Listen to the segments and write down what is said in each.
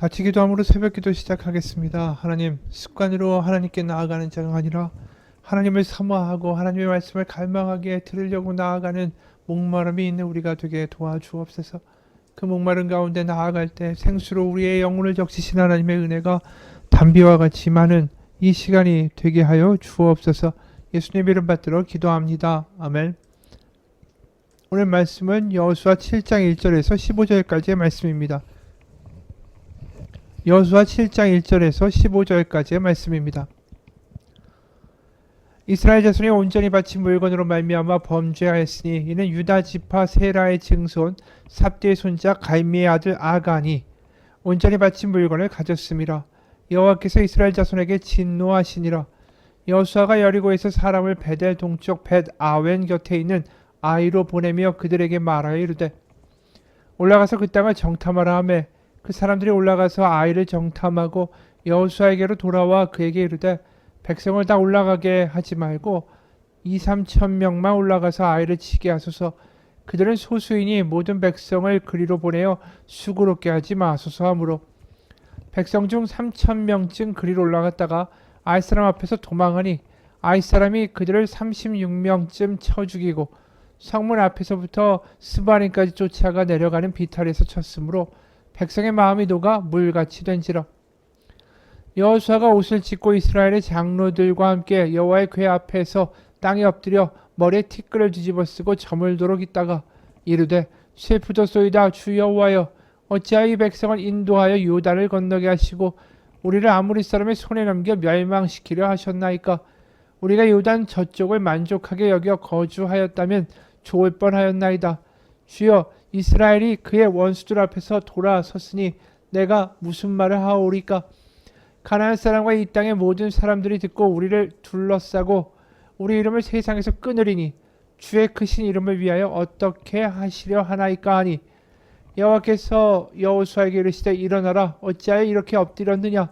같이 기도함으로 새벽기도 시작하겠습니다. 하나님, 습관으로 하나님께 나아가는 자가 아니라 하나님을 사모하고 하나님의 말씀을 갈망하게 들으려고 나아가는 목마름이 있는 우리가 되게 도와주옵소서. 그 목마른 가운데 나아갈 때 생수로 우리의 영혼을 적시신 하나님의 은혜가 담비와 같이 많은 이 시간이 되게 하여 주옵소서. 예수님 이름 받들어 기도합니다. 아멘. 오늘 말씀은 여호수아 7장 1절에서 15절까지의 말씀입니다. 여호수아 7장 1절에서 15절까지의 말씀입니다. 이스라엘 자손이 온전히 바친 물건으로 말미암아 범죄하였으니 이는 유다 지파 세라의 증손 삽디의 손자 갈미의 아들 아간이 온전히 바친 물건을 가졌음이라. 여호와께서 이스라엘 자손에게 진노하시니라. 여호수아가 여리고에서 사람을 베델 동쪽 벳 아웬 곁에 있는 아이로 보내며 그들에게 말하여 이르되 올라가서 그 땅을 정탐하라 하매 그 사람들이 올라가서 아이를 정탐하고 여호수아에게로 돌아와 그에게 이르되 백성을 다 올라가게 하지 말고 2-3천 명만 올라가서 아이를 치게 하소서. 그들은 소수이니 모든 백성을 그리로 보내어 수고롭게 하지 마소서 하므로 백성 중 3,000명쯤 그리로 올라갔다가 아이 사람 앞에서 도망하니 아이 사람이 그들을 36명쯤 쳐 죽이고 성문 앞에서부터 스바림까지 쫓아가 내려가는 비탈에서 쳤으므로 백성의 마음이 녹아 물같이 된지라. 여호수아가 옷을 찢고 이스라엘의 장로들과 함께 여호와의 궤 앞에서 땅에 엎드려 머리에 티끌을 뒤집어 쓰고 저물도록 있다가 이르되 슬프도소이다 주 여호와여 어찌하여 이 백성을 인도하여 요단을 건너게 하시고 우리를 아모리 사람의 손에 넘겨 멸망시키려 하셨나이까. 우리가 요단 저쪽을 만족하게 여겨 거주하였다면 좋을 뻔하였나이다. 주여 이스라엘이 그의 원수들 앞에서 돌아섰으니 내가 무슨 말을 하오리까. 가나안 사람과 이 땅의 모든 사람들이 듣고 우리를 둘러싸고 우리 이름을 세상에서 끊으리니 주의 크신 이름을 위하여 어떻게 하시려 하나이까 하니 여호와께서 여호수아에게 이르시되 일어나라 어찌하여 이렇게 엎드렸느냐.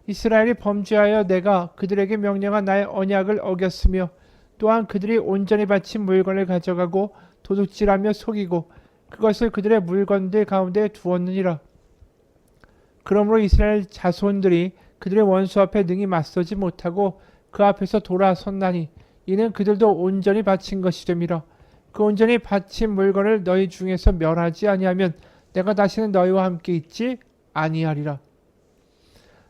이스라엘이 범죄하여 내가 그들에게 명령한 나의 언약을 어겼으며 또한 그들이 온전히 바친 물건을 가져가고 도둑질하며 속이고 그것을 그들의 물건들 가운데 두었느니라. 그러므로 이스라엘 자손들이 그들의 원수 앞에 능히 맞서지 못하고 그 앞에서 돌아섰나니 이는 그들도 온전히 바친 것이 됨이라. 그 온전히 바친 물건을 너희 중에서 멸하지 아니하면 내가 다시는 너희와 함께 있지 아니하리라.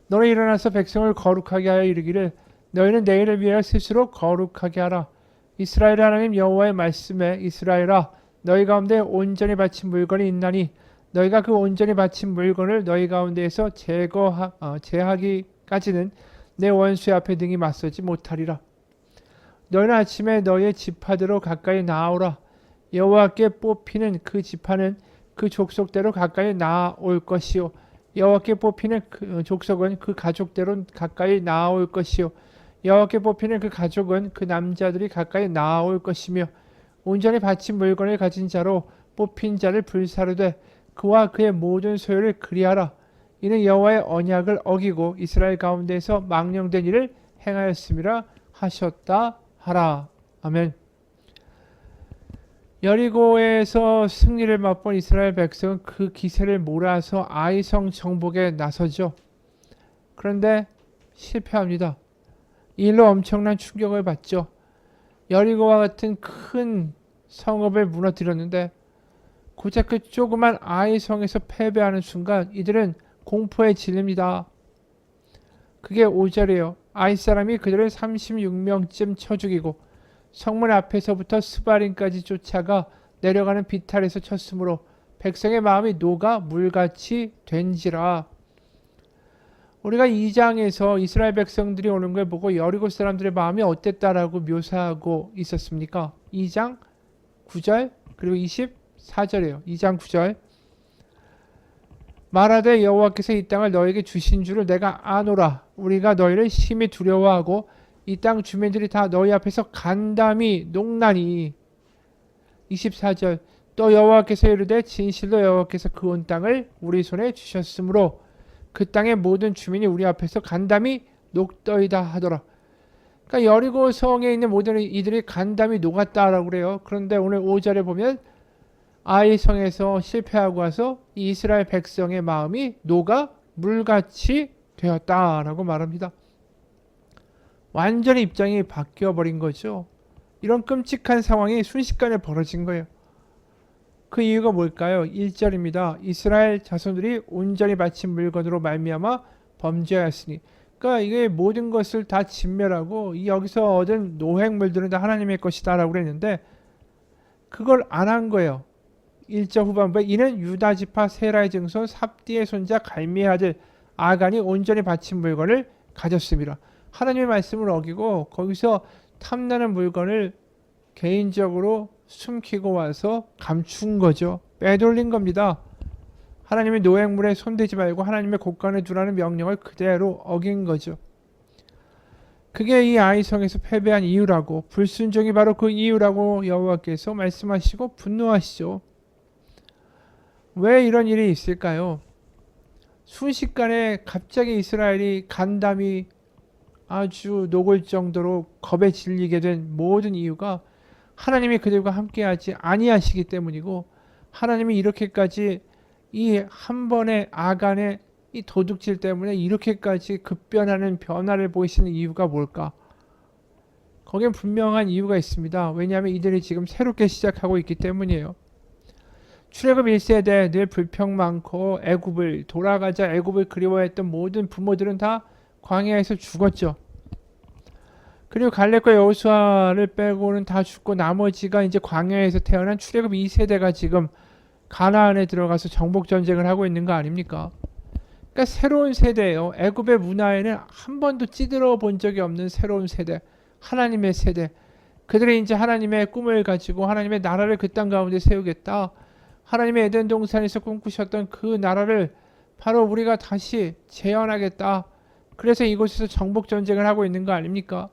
너는 일어나서 백성을 거룩하게 하여 이르기를 너희는 내일을 위하여 스스로 거룩하게 하라. 이스라엘 하나님 여호와의 말씀에 이스라엘아 너희 가운데 온전히 바친 물건이 있나니 너희가 그 온전히 바친 물건을 너희 가운데에서 제하기까지는 내 원수의 앞에 능히 맞서지 못하리라. 너희는 아침에 너희의 지파대로 가까이 나아오라. 여호와께 뽑히는 그 지파는 그 족속대로 가까이 나아올 것이요 여호와께 뽑히는 그 족속은 그 가족대로 가까이 나아올 것이요 여호와께 뽑히는 그 가족은 그 남자들이 가까이 나아올 것이며 온전히 바친 물건을 가진 자로 뽑힌 자를 불사르되 그와 그의 모든 소유를 그리하라. 이는 여호와의 언약을 어기고 이스라엘 가운데에서 망령된 일을 행하였음이라 하셨다 하라. 아멘. 여리고에서 승리를 맛본 이스라엘 백성은 그 기세를 몰아서 아이성 정복에 나서죠. 그런데 실패합니다. 이 일로 엄청난 충격을 받죠. 여리고와 같은 큰 성읍을 무너뜨렸는데 고작 그 조그만 아이성에서 패배하는 순간 이들은 공포에 질립니다. 그게 5절이에요. 아이 사람이 그들을 36명쯤 쳐 죽이고 성문 앞에서부터 스바림까지 쫓아가 내려가는 비탈에서 쳤으므로 백성의 마음이 녹아 물같이 된지라. 우리가 2장에서 이스라엘 백성들이 오는 걸 보고 여리고 사람들의 마음이 어땠다라고 묘사하고 있었습니까? 2장 9절 그리고 24절이에요. 2장 9절 말하되 여호와께서 이 땅을 너에게 주신 줄을 내가 아노라. 우리가 너희를 심히 두려워하고 이 땅 주민들이 다 너희 앞에서 간담이 녹나니. 24절 또 여호와께서 이르되 진실로 여호와께서 그 온 땅을 우리 손에 주셨으므로 그 땅의 모든 주민이 우리 앞에서 간담이 녹더이다 하더라. 그러니까 여리고 성에 있는 모든 이들이 간담이 녹았다라고 그래요. 그런데 오늘 5절에 보면 아이 성에서 실패하고 와서 이스라엘 백성의 마음이 녹아 물같이 되었다라고 말합니다. 완전히 입장이 바뀌어버린 거죠. 이런 끔찍한 상황이 순식간에 벌어진 거예요. 그 이유가 뭘까요? 1절입니다. 이스라엘 자손들이 온전히 바친 물건으로 말미암아 범죄하였으니. 그러니까 이게 모든 것을 다 진멸하고 여기서 얻은 노획물들은 다 하나님의 것이다 라고 그랬는데 그걸 안 한 거예요. 1절 후반부에 이는 유다 지파 세라의 증손 삽디의 손자 갈미의 아들 아간이 온전히 바친 물건을 가졌습니다. 하나님의 말씀을 어기고 거기서 탐나는 물건을 개인적으로 숨기고 와서 감춘 거죠. 빼돌린 겁니다. 하나님의 노획물에 손대지 말고 하나님의 곳간에 두라는 명령을 그대로 어긴 거죠. 그게 이 아이성에서 패배한 이유라고, 불순종이 바로 그 이유라고 여호와께서 말씀하시고 분노하시죠. 왜 이런 일이 있을까요? 순식간에 갑자기 이스라엘이 간담이 아주 녹을 정도로 겁에 질리게 된 모든 이유가 하나님이 그들과 함께하지 아니하시기 때문이고, 하나님이 이렇게까지 이 한 번의 아간의 이 도둑질 때문에 이렇게까지 급변하는 변화를 보이시는 이유가 뭘까? 거기엔 분명한 이유가 있습니다. 왜냐하면 이들이 지금 새롭게 시작하고 있기 때문이에요. 출애굽 1세대 늘 불평 많고 돌아가자 애굽을 그리워했던 모든 부모들은 다 광야에서 죽었죠. 그리고 갈렙과 여호수아를 빼고는 다 죽고 나머지가 이제 광야에서 태어난 출애굽 2세대가 지금 가나안에 들어가서 정복 전쟁을 하고 있는 거 아닙니까? 그러니까 새로운 세대예요. 애굽의 문화에는 한 번도 찌들어 본 적이 없는 새로운 세대, 하나님의 세대. 그들이 이제 하나님의 꿈을 가지고 하나님의 나라를 그 땅 가운데 세우겠다. 하나님의 에덴 동산에서 꿈꾸셨던 그 나라를 바로 우리가 다시 재현하겠다. 그래서 이곳에서 정복 전쟁을 하고 있는 거 아닙니까?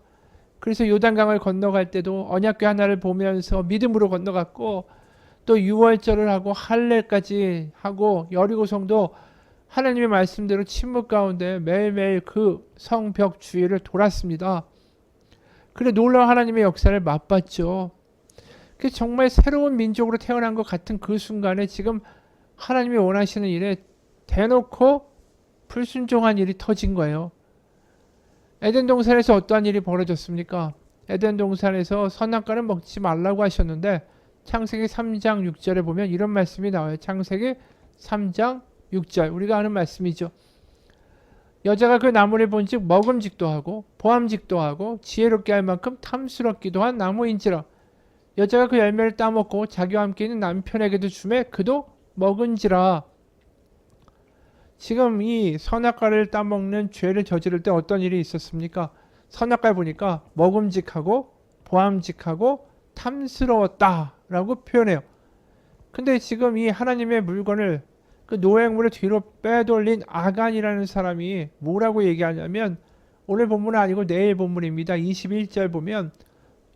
그래서 요단강을 건너갈 때도 언약궤 하나를 보면서 믿음으로 건너갔고, 또 유월절을 하고 할례까지 하고 여리고성도 하나님의 말씀대로 침묵 가운데 매일매일 그 성벽 주위를 돌았습니다. 그래 놀라운 하나님의 역사를 맛봤죠. 그 정말 새로운 민족으로 태어난 것 같은 그 순간에 지금 하나님이 원하시는 일에 대놓고 불순종한 일이 터진 거예요. 에덴 동산에서 어떠한 일이 벌어졌습니까? 에덴 동산에서 선악과는 먹지 말라고 하셨는데 창세기 3장 6절에 보면 이런 말씀이 나와요. 창세기 3장 6절 우리가 아는 말씀이죠. 여자가 그 나무를 본즉 먹음직도 하고 보암직도 하고 지혜롭게 할 만큼 탐스럽기도 한 나무인지라. 여자가 그 열매를 따먹고 자기와 함께 있는 남편에게도 주매 그도 먹은지라. 지금 이 선악과를 따먹는 죄를 저지를 때 어떤 일이 있었습니까? 선악과를 보니까 먹음직하고 보암직하고 탐스러웠다라고 표현해요. 근데 지금 이 하나님의 물건을 그 노획물을 뒤로 빼돌린 아간이라는 사람이 뭐라고 얘기하냐면, 오늘 본문은 아니고 내일 본문입니다. 21절 보면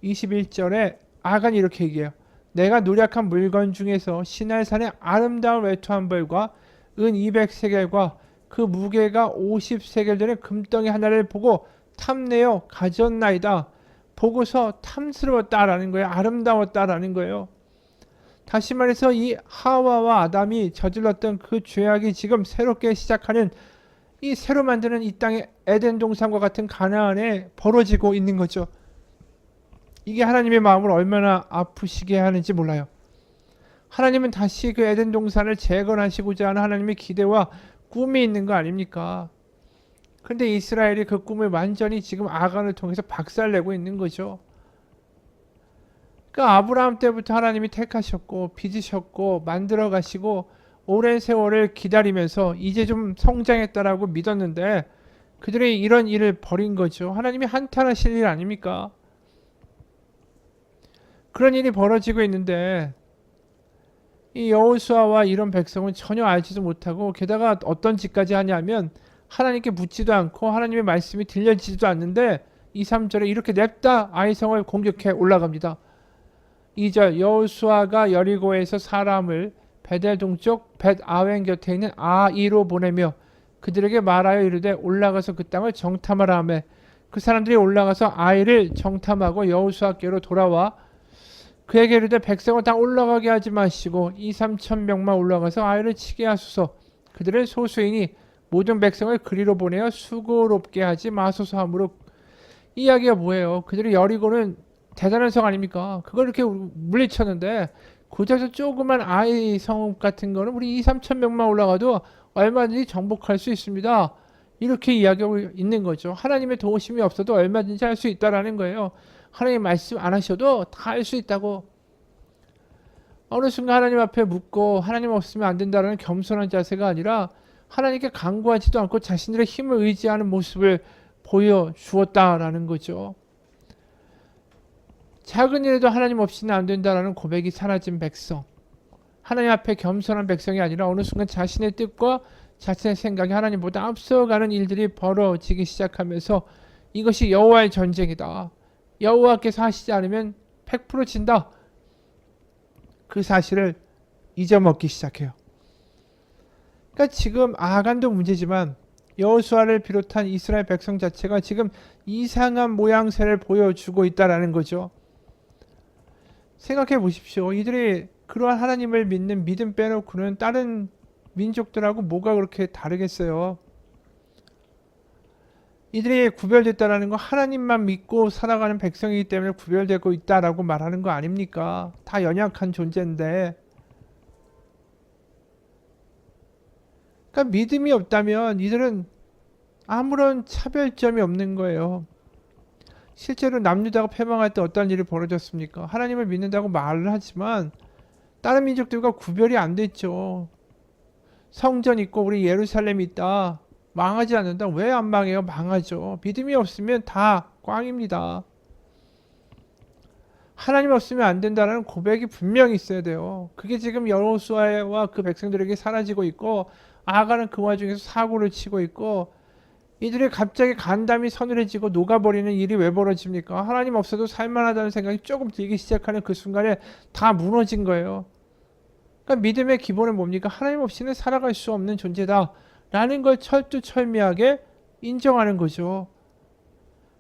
21절에 아간이 이렇게 얘기해요. 내가 노력한 물건 중에서 시날산의 아름다운 외투한 벌과 은 200세겔과 그 무게가 50세겔 되는 금덩이 하나를 보고 탐내어 가졌나이다. 보고서 탐스러웠다라는 거예요. 아름다웠다라는 거예요. 다시 말해서 이 하와와 아담이 저질렀던 그 죄악이 지금 새롭게 시작하는 이 새로 만드는 이 땅의 에덴 동산과 같은 가나안에 벌어지고 있는 거죠. 이게 하나님의 마음을 얼마나 아프시게 하는지 몰라요. 하나님은 다시 그 에덴 동산을 재건하시고자 하는 하나님의 기대와 꿈이 있는 거 아닙니까? 근데 이스라엘이 그 꿈을 완전히 지금 아간을 통해서 박살내고 있는 거죠. 그러니까 아브라함 때부터 하나님이 택하셨고 빚으셨고 만들어 가시고 오랜 세월을 기다리면서 이제 좀 성장했다라고 믿었는데 그들이 이런 일을 벌인 거죠. 하나님이 한탄하실 일 아닙니까? 그런 일이 벌어지고 있는데 이 여호수아와 이런 백성은 전혀 알지도 못하고, 게다가 어떤 짓까지 하냐면 하나님께 묻지도 않고 하나님의 말씀이 들려지지도 않는데 2, 3절에 이렇게 냅다 아이성을 공격해 올라갑니다. 2절 여호수아가 여리고에서 사람을 베델 동쪽 벳 아웬 곁에 있는 아이로 보내며 그들에게 말하여 이르되 올라가서 그 땅을 정탐하라 하매 그 사람들이 올라가서 아이를 정탐하고 여호수아께로 돌아와 그에게 이르되 백성을 다 올라가게 하지 마시고 2, 3천 명만 올라가서 아이를 치게 하소서. 그들은 소수이니 모든 백성을 그리로 보내어 수고롭게 하지 마소서 하므로. 이 이야기가 뭐예요? 그들이 여리고는 대단한 성 아닙니까? 그걸 이렇게 물리쳤는데 고작 저 조그만 아이 성 같은 거는 우리 2, 3천 명만 올라가도 얼마든지 정복할 수 있습니다. 이렇게 이야기하고 있는 거죠. 하나님의 도우심이 없어도 얼마든지 할 수 있다라는 거예요. 하나님 말씀 안 하셔도 다 할 수 있다고. 어느 순간 하나님 앞에 묻고 하나님 없으면 안 된다라는 겸손한 자세가 아니라 하나님께 간구하지도 않고 자신들의 힘을 의지하는 모습을 보여주었다라는 거죠. 작은 일에도 하나님 없이는 안 된다라는 고백이 사라진 백성. 하나님 앞에 겸손한 백성이 아니라 어느 순간 자신의 뜻과 자신의 생각이 하나님보다 앞서가는 일들이 벌어지기 시작하면서 이것이 여호와의 전쟁이다. 여호와께서 하시지 않으면 100% 진다. 그 사실을 잊어먹기 시작해요. 그러니까 지금 아간도 문제지만 여호수아를 비롯한 이스라엘 백성 자체가 지금 이상한 모양새를 보여주고 있다라는 거죠. 생각해 보십시오. 이들이 그러한 하나님을 믿는 믿음 빼놓고는 다른 민족들하고 뭐가 그렇게 다르겠어요. 이들이 구별됐다라는 거 하나님만 믿고 살아가는 백성이기 때문에 구별되고 있다라고 말하는 거 아닙니까? 다 연약한 존재인데. 그러니까 믿음이 없다면 이들은 아무런 차별점이 없는 거예요. 실제로 남유다가 패망할 때 어떤 일이 벌어졌습니까? 하나님을 믿는다고 말을 하지만 다른 민족들과 구별이 안 됐죠. 성전 있고 우리 예루살렘 있다. 망하지 않는다. 왜 안 망해요? 망하죠. 믿음이 없으면 다 꽝입니다. 하나님 없으면 안 된다는 고백이 분명히 있어야 돼요. 그게 지금 여호수아와 그 백성들에게 사라지고 있고 아가는 그 와중에서 사고를 치고 있고 이들이 갑자기 간담이 서늘해지고 녹아버리는 일이 왜 벌어집니까? 하나님 없어도 살만하다는 생각이 조금 들기 시작하는 그 순간에 다 무너진 거예요. 그러니까 믿음의 기본은 뭡니까? 하나님 없이는 살아갈 수 없는 존재다 라는 걸 철두철미하게 인정하는 거죠.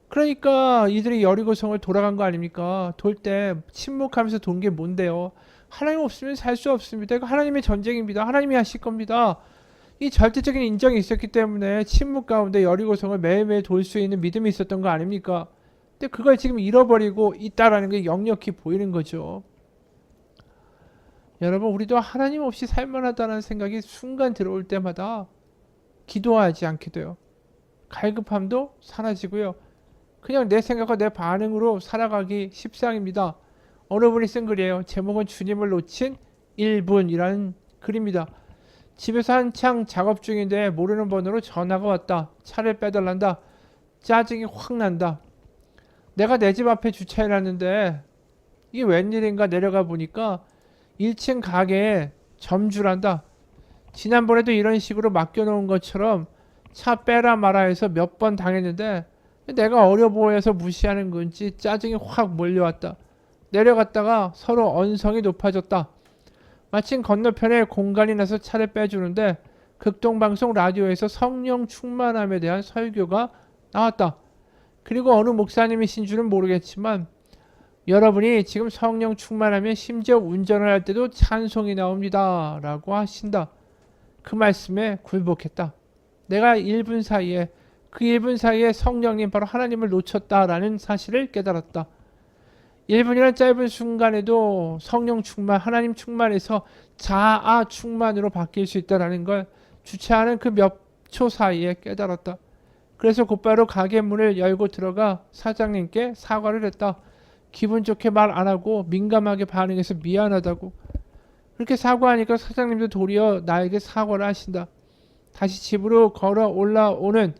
그러니까 이들이 여리고성을 돌아간 거 아닙니까? 돌 때 침묵하면서 돈 게 뭔데요? 하나님 없으면 살 수 없습니다. 이거 하나님의 전쟁입니다. 하나님이 하실 겁니다. 이 절대적인 인정이 있었기 때문에 침묵 가운데 여리고성을 매일매일 돌 수 있는 믿음이 있었던 거 아닙니까? 근데 그걸 지금 잃어버리고 있다라는 게 역력히 보이는 거죠. 여러분, 우리도 하나님 없이 살만하다는 생각이 순간 들어올 때마다 기도하지 않게 돼요. 갈급함도 사라지고요. 그냥 내 생각과 내 반응으로 살아가기 십상입니다. 어느 분이 쓴 글이에요. 제목은 주님을 놓친 1분이라는 글입니다. 집에서 한창 작업 중인데 모르는 번호로 전화가 왔다. 차를 빼달란다. 짜증이 확 난다. 내가 내 집 앞에 주차해놨는데 이게 웬일인가 내려가 보니까 1층 가게에 점주란다. 지난번에도 이런 식으로 맡겨놓은 것처럼 차 빼라 마라 해서 몇 번 당했는데 내가 어려 보여서 무시하는 건지 짜증이 확 몰려왔다. 내려갔다가 서로 언성이 높아졌다. 마침 건너편에 공간이 나서 차를 빼주는데 극동방송 라디오에서 성령 충만함에 대한 설교가 나왔다. 그리고 어느 목사님이신 줄은 모르겠지만 여러분이 지금 성령 충만하면 심지어 운전을 할 때도 찬송이 나옵니다 라고 하신다. 그 말씀에 굴복했다. 내가 1분 사이에 그 1분 사이에 성령님 바로 하나님을 놓쳤다라는 사실을 깨달았다. 1분이란 짧은 순간에도 성령 충만, 하나님 충만에서 자아 충만으로 바뀔 수 있다는 걸 주체하는 그 몇 초 사이에 깨달았다. 그래서 곧바로 가게 문을 열고 들어가 사장님께 사과를 했다. 기분 좋게 말 안 하고 민감하게 반응해서 미안하다고. 그렇게 사과하니까 사장님도 도리어 나에게 사과를 하신다. 다시 집으로 걸어 올라오는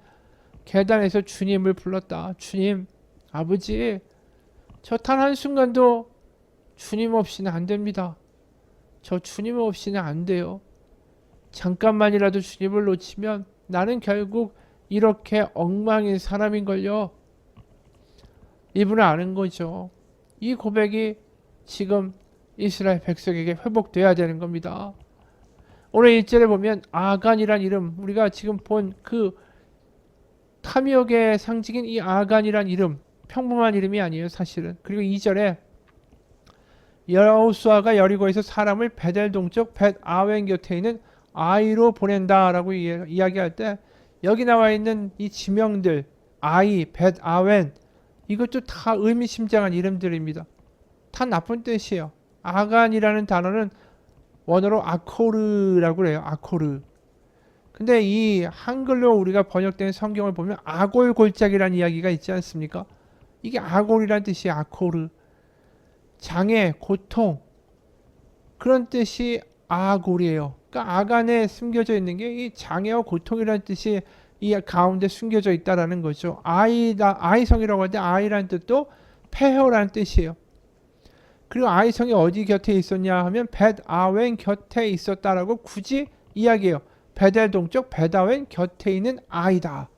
계단에서 주님을 불렀다. 주님, 아버지, 저 단 한순간도 주님 없이는 안 됩니다. 저 주님 없이는 안 돼요. 잠깐만이라도 주님을 놓치면 나는 결국 이렇게 엉망인 사람인걸요. 이분은 아는 거죠. 이 고백이 지금 이스라엘 백성에게 회복돼야 되는 겁니다. 오늘 1절에 보면 아간이란 이름, 우리가 지금 본 그 탐욕의 상징인 이 아간이란 이름, 평범한 이름이 아니에요, 사실은. 그리고 2절에 여호수아가 여리고에서 사람을 베델 동쪽 벳 아웬 곁에 있는 I로 보낸다라고 이야기할 때 여기 나와 있는 이 지명들 I, 벳, 아웬 이것도 다 의미심장한 이름들입니다. 다 나쁜 뜻이에요. 아간이라는 단어는 원어로 아코르라고 그래요. 아코르. 근데 이 한글로 우리가 번역된 성경을 보면 아골골짜기라는 이야기가 있지 않습니까? 이게 아골이라는 뜻이 아코르. 장애, 고통 그런 뜻이 아골이에요. 그러니까 아간에 숨겨져 있는 게 이 장애와 고통이라는 뜻이 이 가운데 숨겨져 있다라는 거죠. 아이성이라고 할 때 아이라는 뜻도 폐허라는 뜻이에요. 그리고 아이성이 어디 곁에 있었냐 하면 벳 아웬 곁에 있었다라고 굳이 이야기해요. 벳의 동쪽 벳 아웬 곁에 있는 아이다.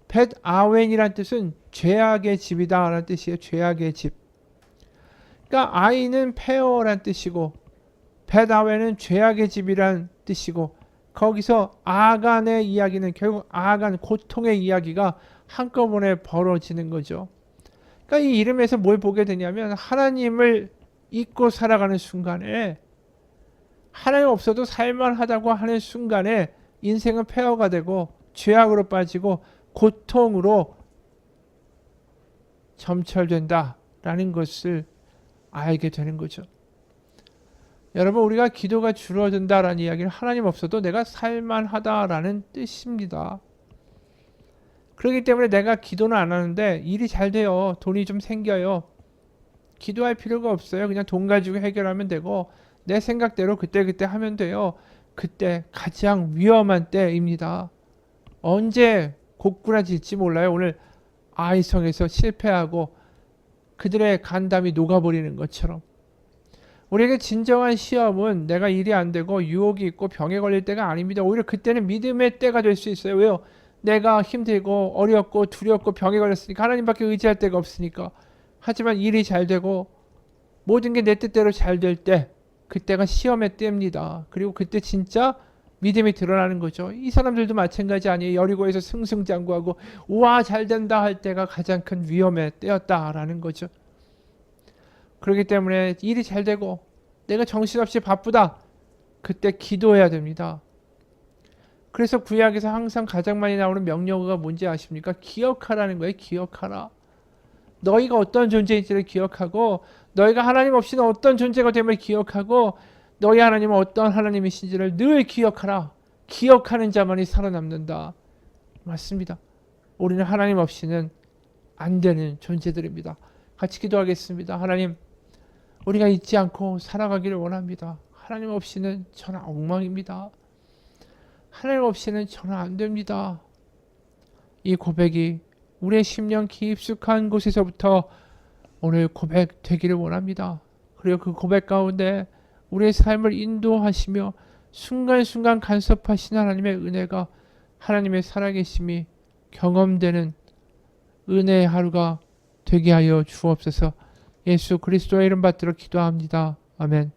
벳 아웬이란 뜻은 죄악의 집이다 라는 뜻이에요. 죄악의 집. 그러니까 아이는 폐허란 뜻이고 벳 아웬은 죄악의 집이란 뜻이고 거기서 아간의 이야기는 결국 아간 고통의 이야기가 한꺼번에 벌어지는 거죠. 그러니까 이 이름에서 뭘 보게 되냐면 하나님을 잊고 살아가는 순간에 하나님 없어도 살만하다고 하는 순간에 인생은 폐허가 되고 죄악으로 빠지고 고통으로 점철된다라는 것을 알게 되는 거죠. 여러분 우리가 기도가 줄어든다라는 이야기는 하나님 없어도 내가 살만하다라는 뜻입니다. 그렇기 때문에 내가 기도는 안 하는데 일이 잘 돼요. 돈이 좀 생겨요. 기도할 필요가 없어요. 그냥 돈 가지고 해결하면 되고 내 생각대로 그때그때 하면 돼요. 그때 가장 위험한 때입니다. 언제 고꾸라질지 몰라요. 오늘 아이성에서 실패하고 그들의 간담이 녹아버리는 것처럼 우리에게 진정한 시험은 내가 일이 안 되고 유혹이 있고 병에 걸릴 때가 아닙니다. 오히려 그때는 믿음의 때가 될 수 있어요. 왜요? 내가 힘들고 어렵고 두렵고 병에 걸렸으니까 하나님밖에 의지할 데가 없으니까. 하지만 일이 잘 되고 모든 게 내 뜻대로 잘 될 때 그때가 시험의 때입니다. 그리고 그때 진짜 믿음이 드러나는 거죠. 이 사람들도 마찬가지 아니에요. 여리고에서 승승장구하고 우와 잘 된다 할 때가 가장 큰 위험의 때였다라는 거죠. 그렇기 때문에 일이 잘 되고 내가 정신없이 바쁘다. 그때 기도해야 됩니다. 그래서 구약에서 항상 가장 많이 나오는 명령어가 뭔지 아십니까? 기억하라는 거예요. 기억하라. 너희가 어떤 존재인지를 기억하고 너희가 하나님 없이는 어떤 존재가 됨을 기억하고 너희 하나님은 어떤 하나님이신지를 늘 기억하라. 기억하는 자만이 살아남는다. 맞습니다. 우리는 하나님 없이는 안 되는 존재들입니다. 같이 기도하겠습니다. 하나님, 우리가 잊지 않고 살아가기를 원합니다. 하나님 없이는 저는 엉망입니다. 하나님 없이는 저는 안 됩니다. 이 고백이 우리의 심령 깊숙한 곳에서부터 오늘 고백되기를 원합니다. 그리고 그 고백 가운데 우리의 삶을 인도하시며 순간순간 간섭하신 하나님의 은혜가 하나님의 살아계심이 경험되는 은혜의 하루가 되게 하여 주옵소서. 예수 그리스도의 이름 받들어 기도합니다. 아멘.